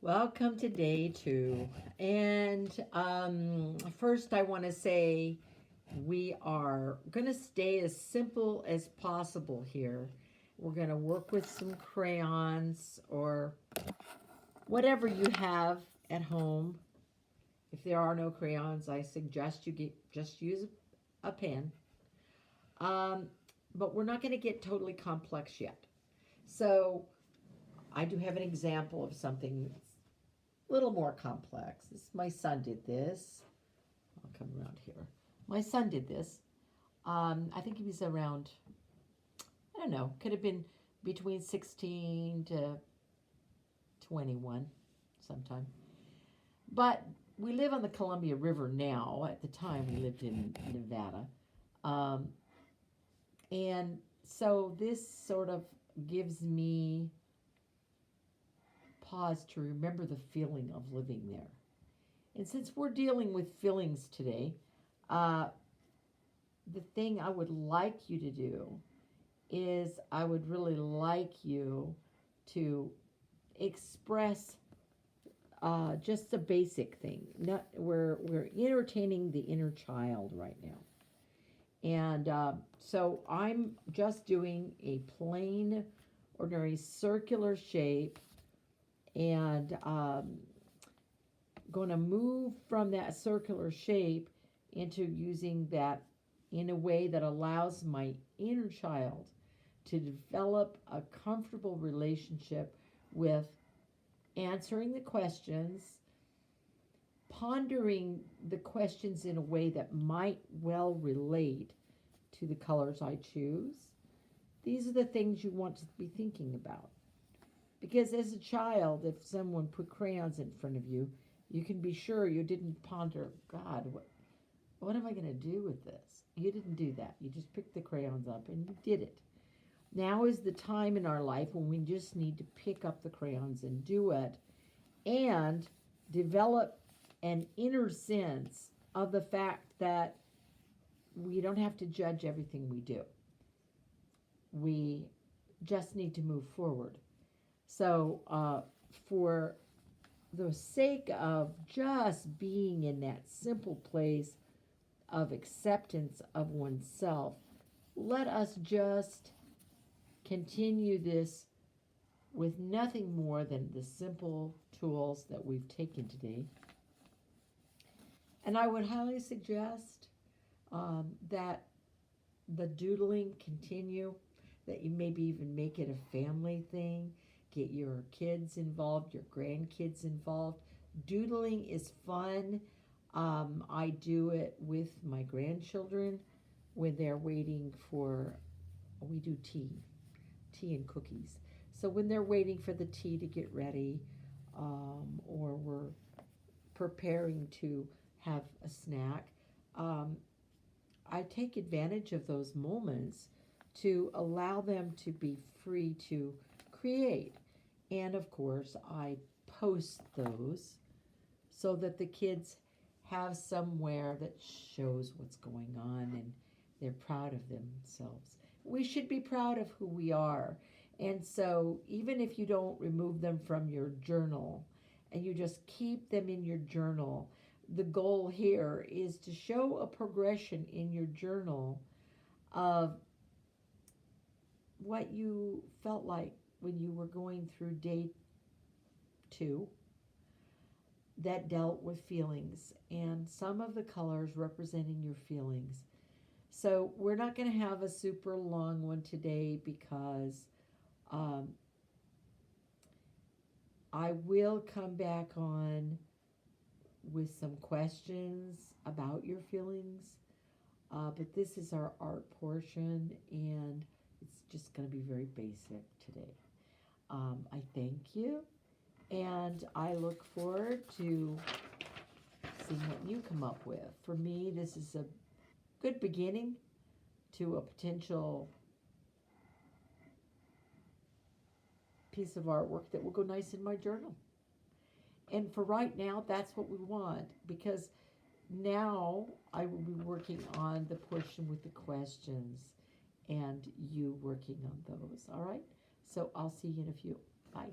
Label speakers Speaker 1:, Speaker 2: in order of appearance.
Speaker 1: Welcome to day 2. And first, I want to say we are going to stay as simple as possible here. We're going to work with some crayons or whatever you have at home. If there are no crayons, I suggest just use a pen. Um, but we're not going to get totally complex yet. So I do have an example of something a little more complex. My son did this. I'll come around here. My son did this. I think he was around, I don't know, could have been between 16 to 21 sometime. But we live on the Columbia River now. At the time, we lived in Nevada. Um, and so this sort of gives me pause to remember the feeling of living there. And since we're dealing with feelings today, the thing I would like you to do is I would really like you to express just a basic thing. Not we're entertaining the inner child right now, and so I'm just doing a plain, ordinary circular shape, and going to move from that circular shape into using that in a way that allows my inner child to develop a comfortable relationship with answering the questions, pondering the questions in a way that might well relate to the colors I choose. These are the things you want to be thinking about. Because as a child, if someone put crayons in front of you, you can be sure you didn't ponder, God, what am I going to do with this? You didn't do that. You just picked the crayons up and you did it. Now is the time in our life when we just need to pick up the crayons and do it and develop an inner sense of the fact that we don't have to judge everything we do. We just need to move forward. So, for the sake of just being in that simple place of acceptance of oneself, let us just continue this with nothing more than the simple tools that we've taken today. And I would highly suggest that the doodling continue, that you maybe even make it a family thing. Get your kids involved, your grandkids involved. Doodling is fun. I do it with my grandchildren when they're waiting for, we do tea and cookies. So when they're waiting for the tea to get ready, or we're preparing to have a snack, I take advantage of those moments to allow them to be free to create. And of course, I post those so that the kids have somewhere that shows what's going on and they're proud of themselves. We should be proud of who we are. And so, even if you don't remove them from your journal and you just keep them in your journal, the goal here is to show a progression in your journal of what you felt like when you were going through day 2 that dealt with feelings and some of the colors representing your feelings. So we're not going to have a super long one today because I will come back on with some questions about your feelings. But this is our art portion, and it's just going to be very basic today. I thank you, and I look forward to seeing what you come up with. For me, this is a good beginning to a potential piece of artwork that will go nice in my journal. And for right now, that's what we want, because now I will be working on the portion with the questions and you working on those. All right? So I'll see you in a few. Bye.